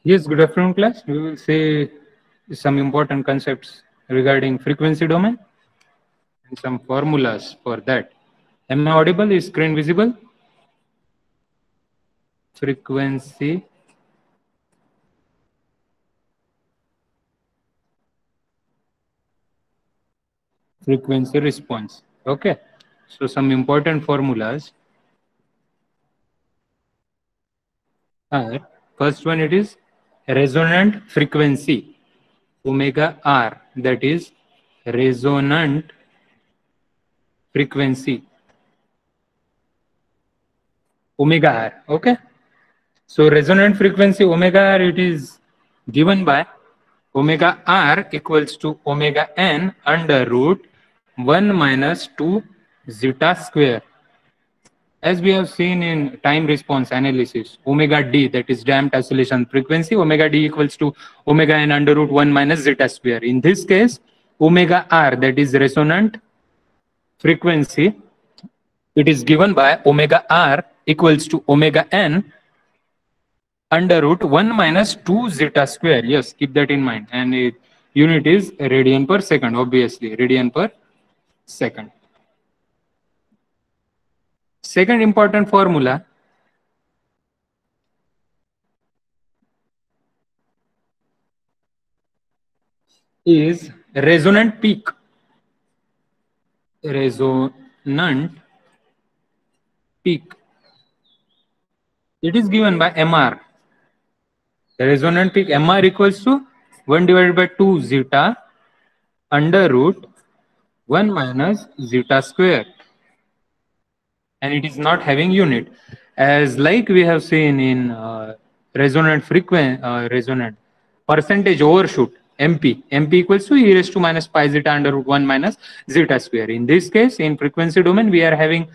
Yes, good afternoon, class. We will say some important concepts regarding frequency domain and some formulas for that. Am I audible? Is screen visible? Frequency response. Okay. So some important formulas are, first one, it is resonant frequency omega r, that is resonant frequency omega r. Okay. So resonant frequency omega r, it is given by omega r equals to omega n under root 1 minus 2 zeta square. As we have seen in time response analysis, omega d, that is damped oscillation frequency, omega d equals to omega n under root 1 minus zeta square. In this case, omega r, that is resonant frequency, it is given by omega r equals to omega n under root 1 minus 2 zeta square. Yes, keep that in mind. And unit is radian per second, obviously, radian per second. Second important formula is resonant peak. Resonant peak. It is given by MR. The resonant peak MR equals to 1 divided by 2 zeta under root 1 minus zeta square. And it is not having unit. As like we have seen in resonant frequency, resonant percentage overshoot, MP equals to e raised to minus pi zeta under root 1 minus zeta square. In this case, in frequency domain, we are having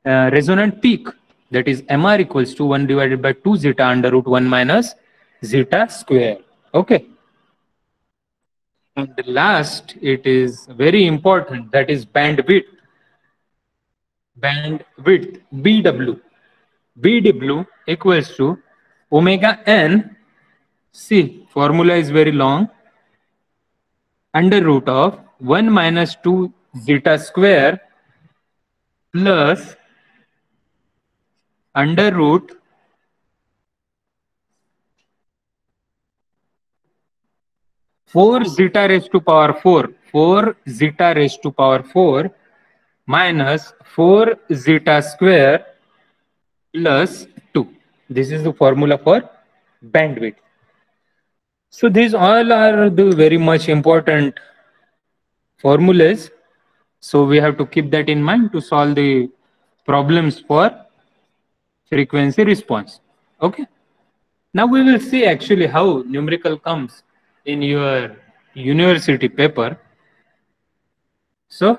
resonant peak, that is MR equals to 1 divided by 2 zeta under root 1 minus zeta square. Okay. And the last, it is very important, that is bandwidth. Bandwidth, BW. BW equals to omega n, see, formula is very long, under root of 1 minus 2 zeta square plus under root 4 zeta raised to power 4, 4 zeta raised to power 4 minus 4 zeta square plus 2. This is the formula for bandwidth. So these all are the very much important formulas. So we have to keep that in mind to solve the problems for frequency response. Okay. Now we will see actually how numerical comes in your university paper. So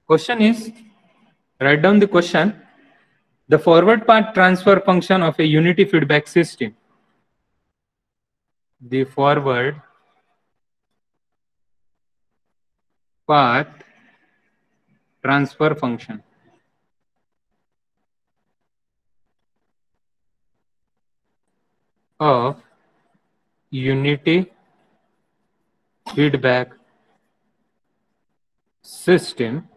question is, write down the question. The forward path transfer function of a unity feedback system. The forward path transfer function of unity feedback system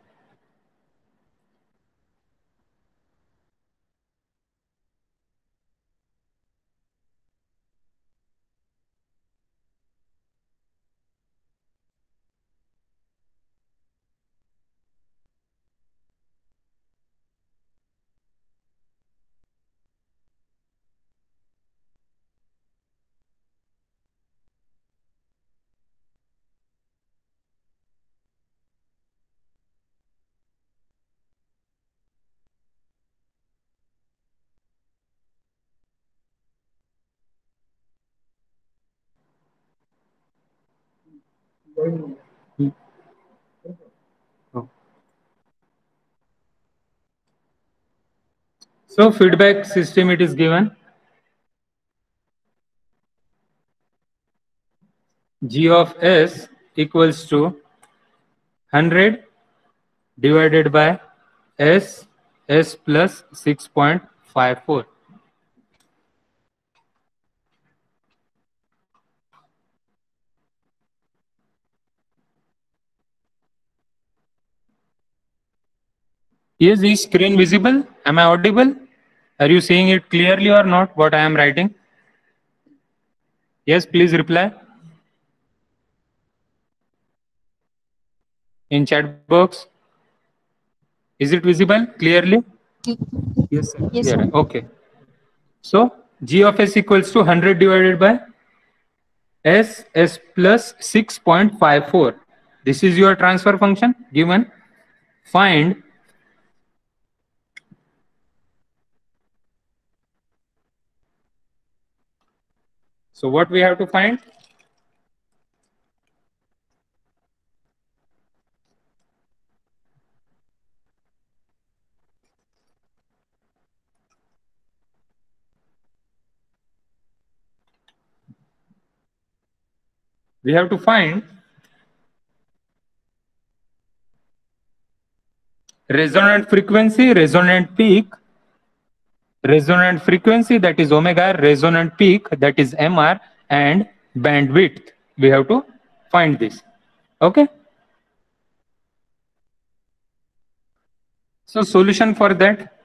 Oh. So feedback system, it is given G of S equals to 100 divided by S plus 6.54. Is the screen visible? Am I audible? Are you seeing it clearly or not, what I am writing? Yes, please reply in chat box. Is it visible clearly? Yes, sir. Yes, Clear. sir. Okay. So g of s equals to 100 divided by s plus 6.54. This is your transfer function given. Find so what we have to find? We have to find resonant frequency, resonant peak, resonant frequency that is omega, resonant peak that is mr, and bandwidth. We have to find this. Okay. So solution for that.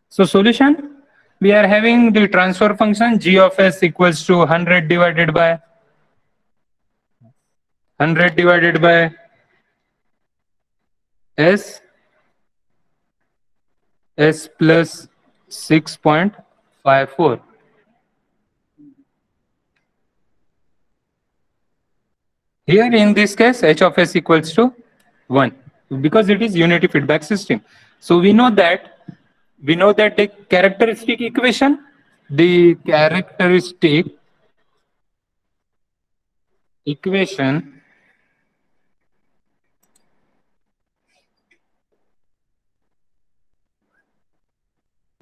So solution, we are having the transfer function g of s equals to 100 divided by 100 divided by s plus 6.54. Here in this case, h of s equals to 1 because it is unity feedback system. So we know that the characteristic equation, the characteristic equation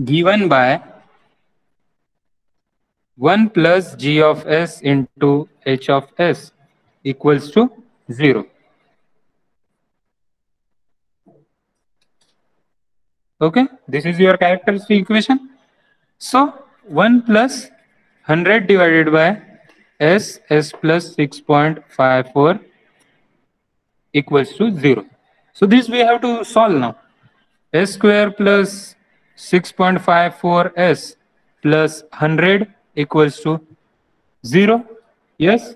given by 1 plus g of s into h of s equals to 0. Okay, this is your characteristic equation. So 1 plus 100 divided by s plus 6.54 equals to 0. So this we have to solve now. S square plus 6.54s plus 100 equals to 0. Yes.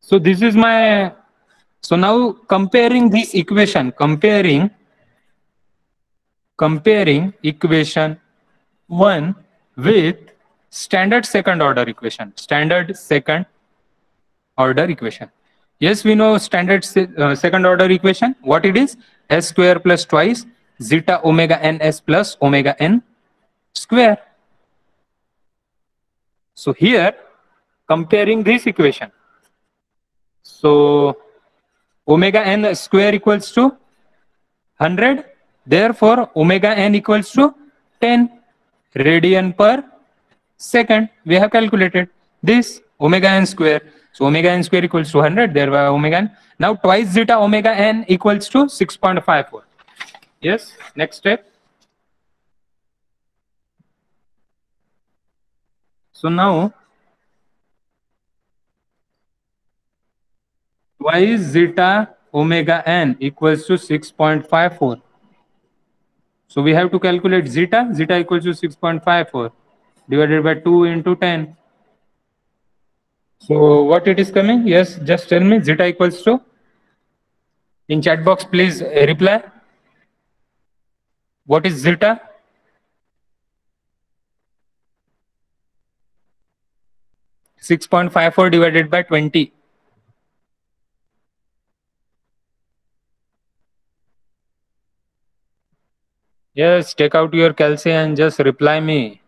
So this is my, so now comparing this equation, comparing equation 1 with standard second order equation. Yes, we know standard second order equation. What it is? S square plus twice zeta omega ns plus omega n square. So here, comparing this equation. So omega n square equals to 100. Therefore, omega n equals to 10 radian per second. We have calculated this omega n square. So omega n square equals to 100. Thereby omega n. Now twice zeta omega n equals to 6.54. Yes. Next step. So now twice zeta omega n equals to 6.54. So we have to calculate zeta. Zeta equals to 6.54 divided by 2 into 10. So what it is coming? Yes, just tell me. Zeta equals to, in chat box please reply. What is zeta? (6.54) divided by 20. Yes, take out your calcium and just reply me.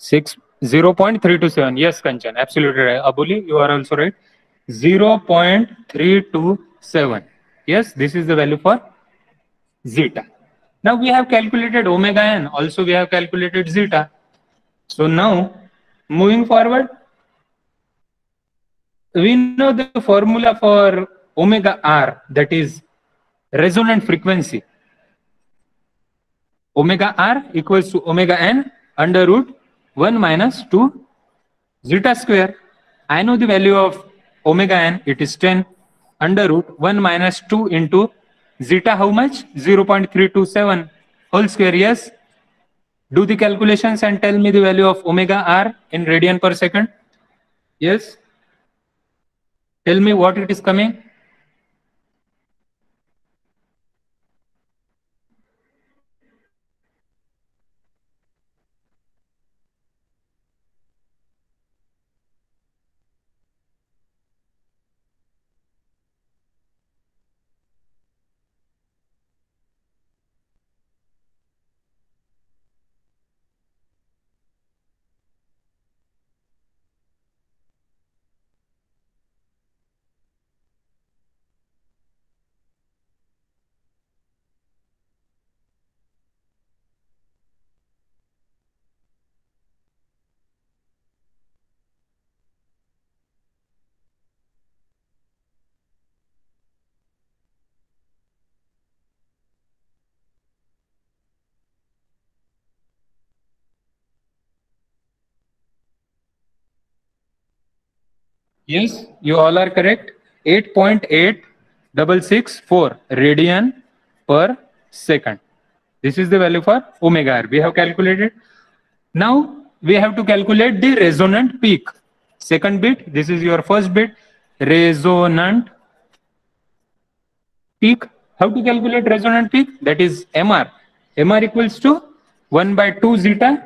0.327. Yes, Kanchan, absolutely right. Abuli, you are also right. 0.327. Yes, this is the value for zeta. Now we have calculated omega n, also we have calculated zeta. So now moving forward, we know the formula for omega r, that is resonant frequency. Omega r equals to omega n under root 1 minus 2 zeta square. I know the value of omega n, it is 10 under root 1 minus 2 into zeta, how much? 0.327 whole square. Yes. Do the calculations and tell me the value of omega r in radian per second. Yes. Tell me what it is coming. Yes, you all are correct. 8.8664 radian per second. This is the value for omega r. We have calculated. Now we have to calculate the resonant peak. Second bit, this is your first bit, resonant peak. How to calculate resonant peak? That is MR. MR equals to 1 by 2 zeta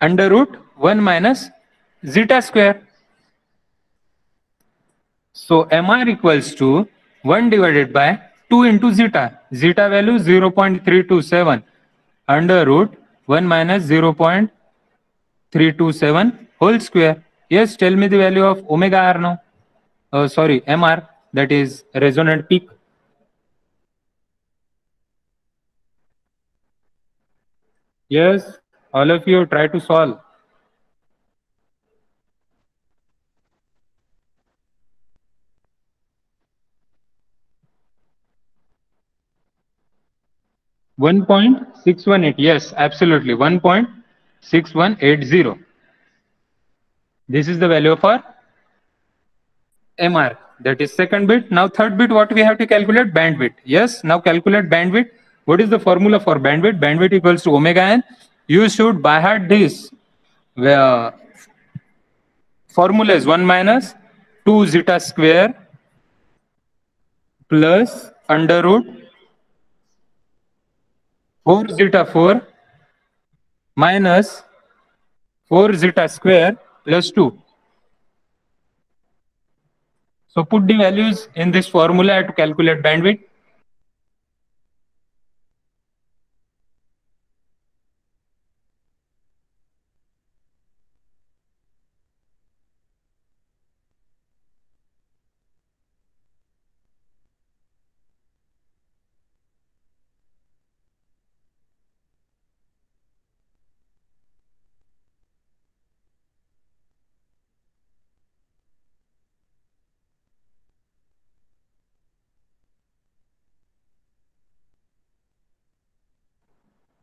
under root 1 minus zeta square. So MR equals to 1 divided by 2 into zeta. Zeta value 0.327 under root 1 minus 0.327 whole square. Yes, tell me the value of omega r now. Sorry, MR, that is resonant peak. Yes, all of you try to solve. 1.618. Yes, absolutely. 1.6180. This is the value for MR. That is second bit. Now third bit, what we have to calculate? Bandwidth. Yes, now calculate bandwidth. What is the formula for bandwidth? Bandwidth equals to omega n. You should by heart this. Where formula is 1 minus 2 zeta square plus under root 4 zeta 4 minus 4 zeta square plus 2. So put the values in this formula to calculate bandwidth.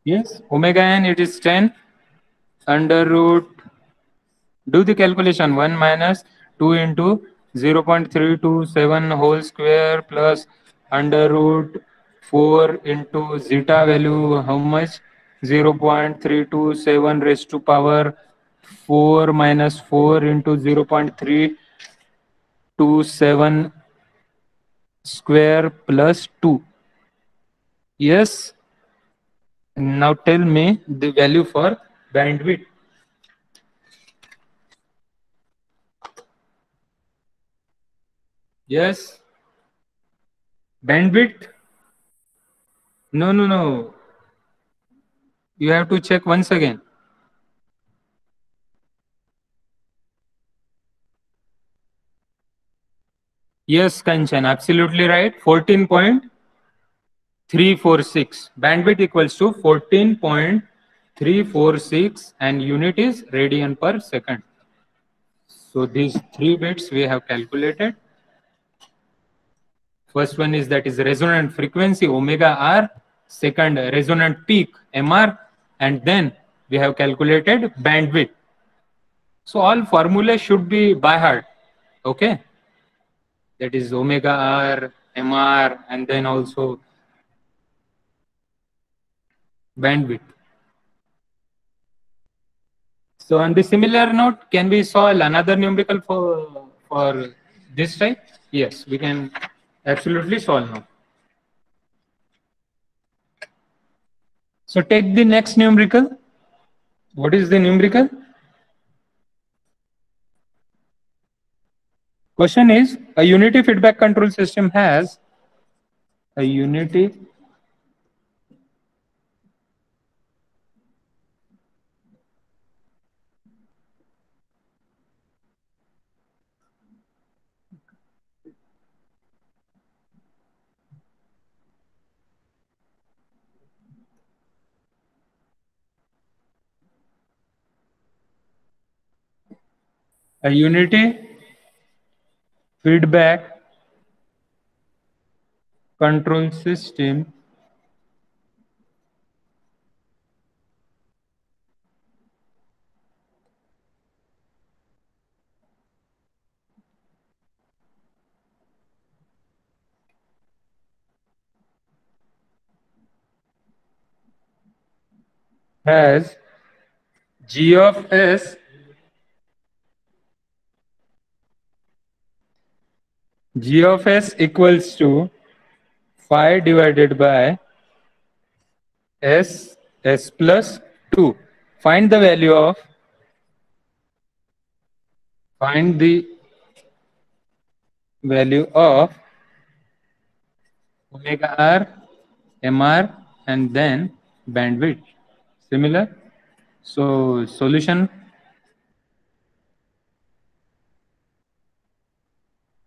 Yes, omega n, it is 10 under root, do the calculation, 1 minus 2 into 0.327 whole square plus under root 4 into zeta value, how much? 0.327 raised to power 4 minus 4 into 0.327 square plus 2. Yes. Now tell me the value for bandwidth. Yes. Bandwidth? No, no, no. You have to check once again. Yes, Kanchan, absolutely right. 14.3 346. Bandwidth equals to 14.346 and unit is radian per second. So these 3 bits we have calculated. First one is that is resonant frequency omega r, second resonant peak mr, and then we have calculated bandwidth. So all formulas should be by heart. Okay, that is omega r, mr, and then also bandwidth. So on the similar note, can we solve another numerical for this type? Yes, we can absolutely solve now. So take the next numerical. What is the numerical? Question is, a unity feedback control system has a unity feedback control system has g of s equals to phi divided by s plus 2. Find the value of omega r, mr, and then bandwidth. Similar. So solution,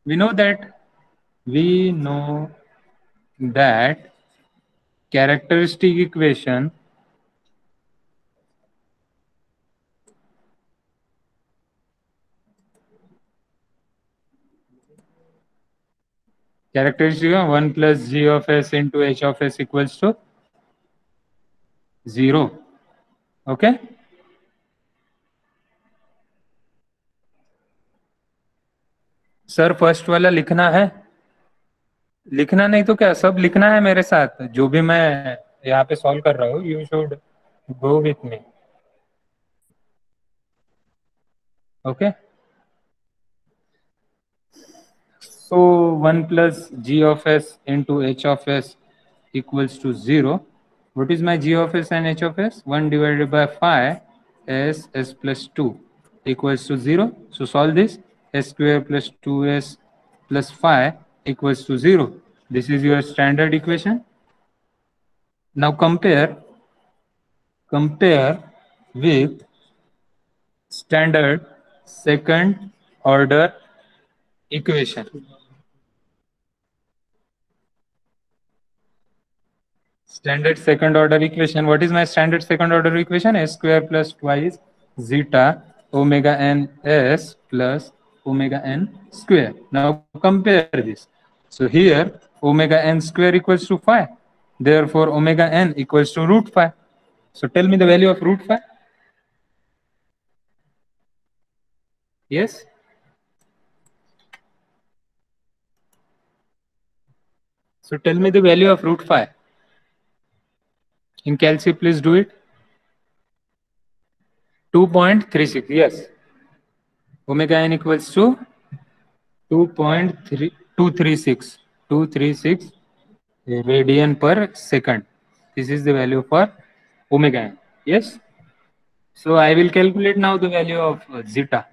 we know that characteristic equation characteristic of 1 plus g of s into h of s equals to 0. Okay. Sir first वाला लिखना है? लिखना नहीं तो क्या, सब लिखना है मेरे साथ, जो भी मैं यहाँ पे सॉल्व कर रहा हूँ. You should go with me. Okay. So 1 plus g of s into h of s equals to 0. What is my g of s and h of s? 1 divided by phi s plus 2 equals to 0. So solve this. S square plus 2s plus phi equals to 0. This is your standard equation. Now compare with standard second order equation. Standard second order equation. What is my standard second order equation? S square plus twice zeta omega n s plus omega n square. Now compare this. So here omega n square equals to phi. Therefore omega n equals to root phi. So tell me the value of root phi. Yes. So tell me the value of root phi. In calci, please do it. 2.36. Yes. Omega n equals to 2.3236. 236 radian per second. This is the value for omega n. Yes. So I will calculate now the value of zeta.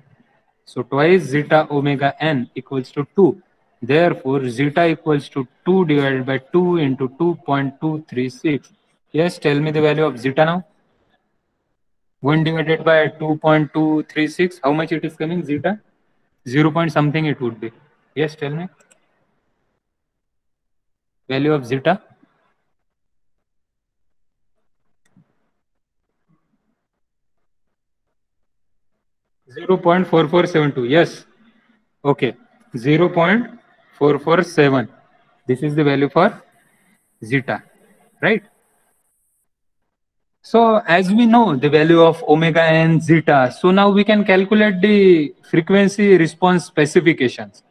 So twice zeta omega n equals to 2. Therefore, zeta equals to 2 divided by 2 into 2.236. Yes, tell me the value of zeta now. 1 divided by 2.236. How much it is coming, zeta? 0 point something it would be. Yes, tell me. Value of zeta? 0.4472. Yes. Okay. 0.447. This is the value for zeta, right? So as we know the value of omega and zeta, so now we can calculate the frequency response specifications.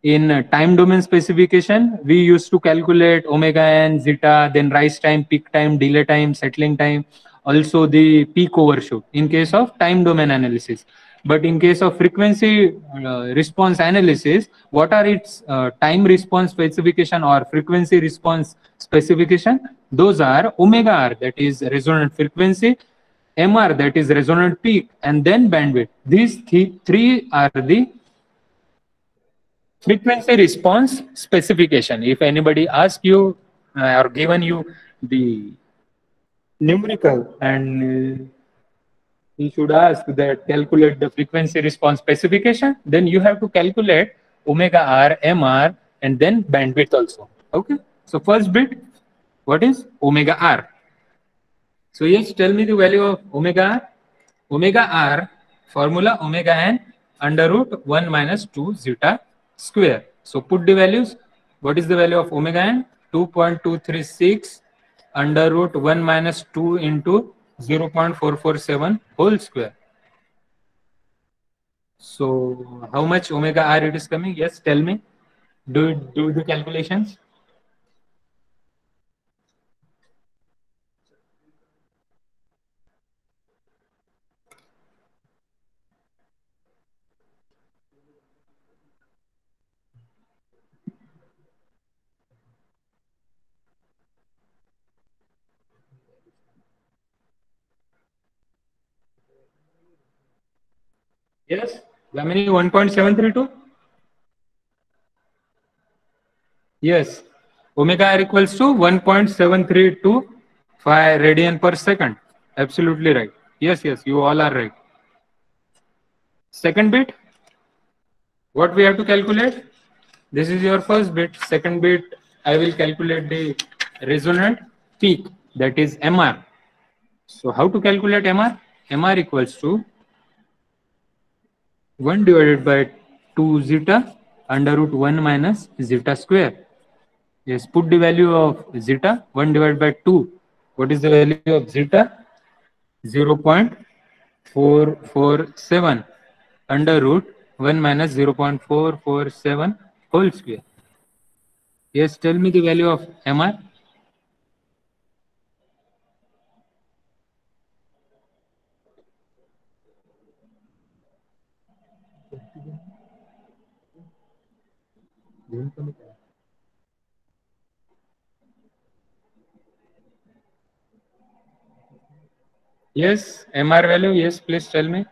In time domain specification, we used to calculate omega and zeta, then rise time, peak time, delay time, settling time, also the peak overshoot in case of time domain analysis. But in case of frequency response analysis, what are its time response specification or frequency response specification? Those are omega r, that is resonant frequency, mr, that is resonant peak, and then bandwidth. These three are the frequency response specification. If anybody asks you or given you the numerical and he should ask that calculate the frequency response specification, then you have to calculate omega r, mr, and then bandwidth also. Okay. So first bit, what is omega r? So yes, tell me the value of omega r. Omega r formula omega n under root 1 minus 2 zeta square. So put the values. What is the value of omega n? 2.236 under root 1 minus 2 into 0.447 whole square. So how much omega r it is coming? Yes, tell me. Do the calculations. Yes, Yamini 1.732. Yes, omega r equals to 1.7325 radian per second. Absolutely right. Yes, yes, you all are right. Second bit, what we have to calculate? This is your first bit. Second bit, I will calculate the resonant peak, that is MR. So how to calculate MR? MR equals to 1 divided by 2 zeta under root 1 minus zeta square. Yes, put the value of zeta, 1 divided by 2. What is the value of zeta? 0.447 under root 1 minus 0.447 whole square. Yes, tell me the value of MR. Yes, MR value. Yes, please tell me.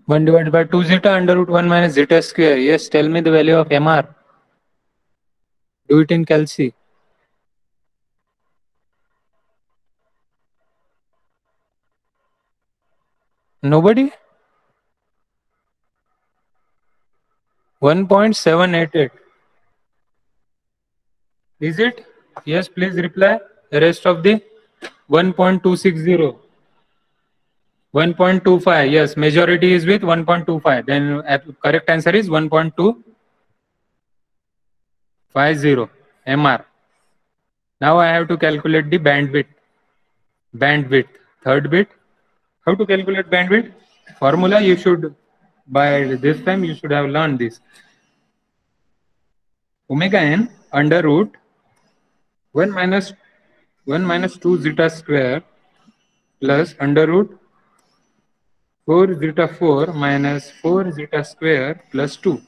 1 divided by 2 zeta under root 1 minus zeta square. Yes, tell me the value of MR. Do it in Calci. Nobody? 1.788. Is it? Yes, please reply. The rest of the 1.260. 1.25. Yes, majority is with 1.25. Then correct answer is 1.250 MR. Now I have to calculate the bandwidth. Bandwidth. Third bit. How to calculate bandwidth? Formula you should, by this time you should have learned this. Omega n under root 1 minus 1 minus 2 zeta square plus under root 4 zeta 4 minus 4 zeta square plus 2.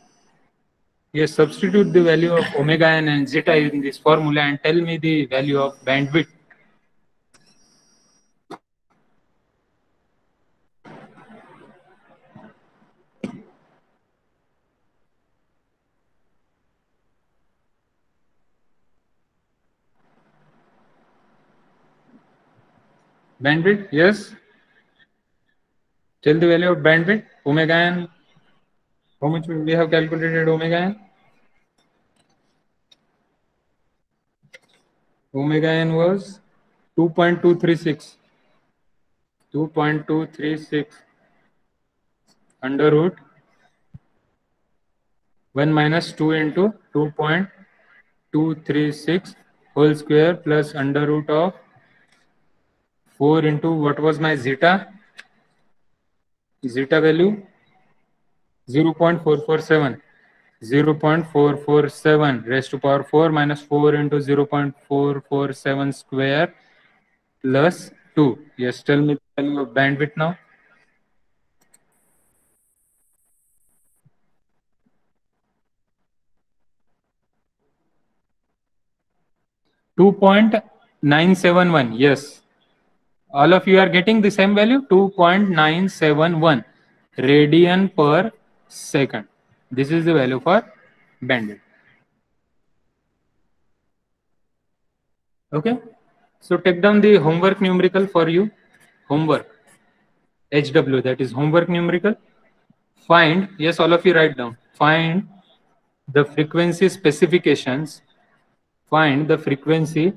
Yes, substitute the value of omega n and zeta in this formula and tell me the value of bandwidth. Bandwidth, yes. Tell the value of bandwidth. Omega n. How much we have calculated omega n? Omega n was 2.236. 2.236 under root 1 minus 2 into 2.236 whole square plus under root of 4 into what was my zeta? Zeta value 0.447. 0.447 raised to power 4 minus 4 into 0.447 square plus 2. Yes, tell me the value of bandwidth now. 2.971. Yes. All of you are getting the same value, 2.971 radian per second. This is the value for bandwidth. Okay. So take down the homework numerical for you. Homework. HW, that is homework numerical. Find, yes, all of you write down. Find the frequency specifications. Find the frequency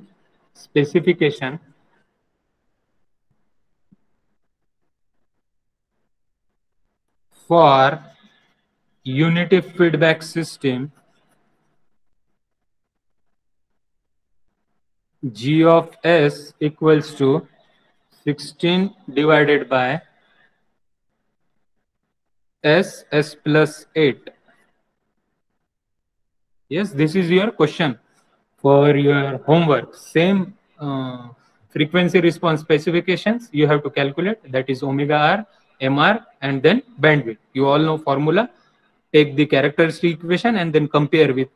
specification for unity feedback system G of S equals to 16 divided by S plus 8. Yes, this is your question for your homework. Same frequency response specifications you have to calculate, that is omega r, mr, and then bandwidth. You all know formula. Take the characteristic equation and then compare with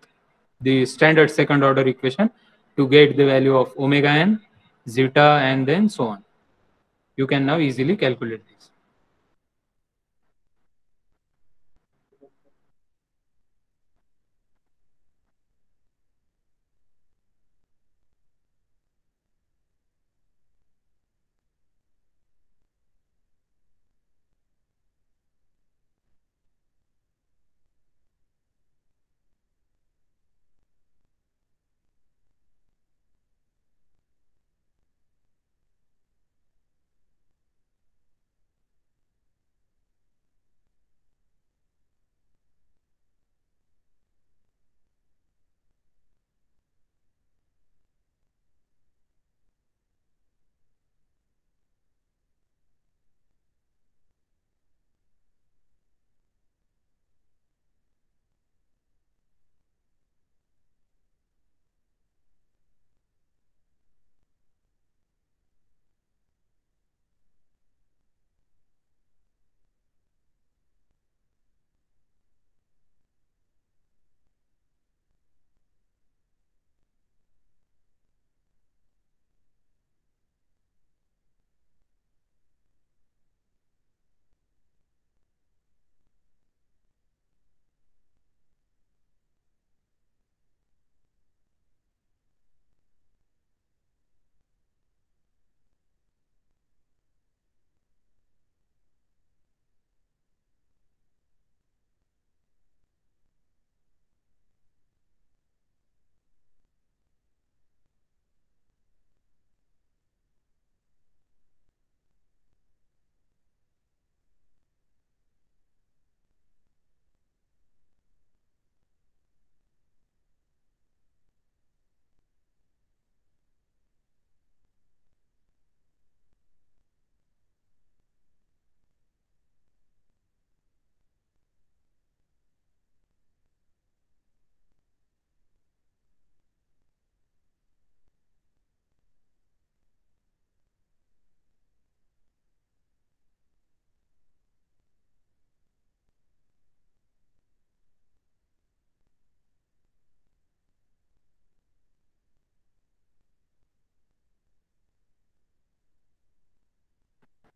the standard second order equation to get the value of omega n, zeta, and then so on. You can now easily calculate this.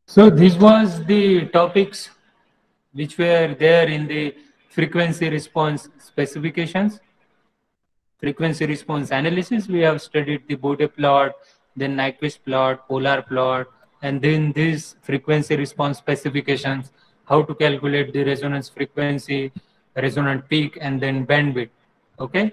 So this was the topics which were there in the frequency response specifications. Frequency response analysis, we have studied the Bode plot, then Nyquist plot, polar plot, and then these frequency response specifications, how to calculate the resonance frequency, resonant peak, and then bandwidth. Okay.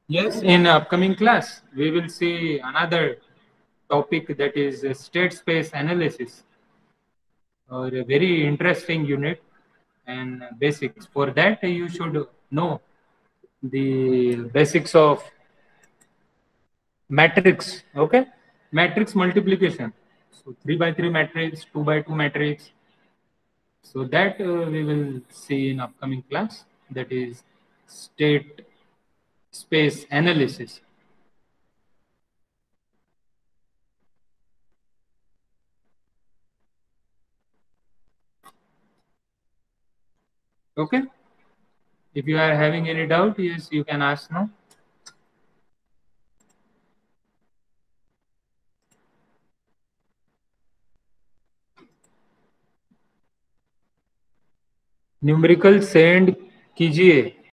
Yes, in upcoming class, we will see another topic, that is state space analysis, or a very interesting unit and basics. For that, you should know the basics of matrix. Okay, matrix multiplication. So 3 by 3 matrix, 2 by 2 matrix. So that we will see in upcoming class. That is state space analysis. Okay. If you are having any doubt, yes, you can ask now. Numerical send कीजिए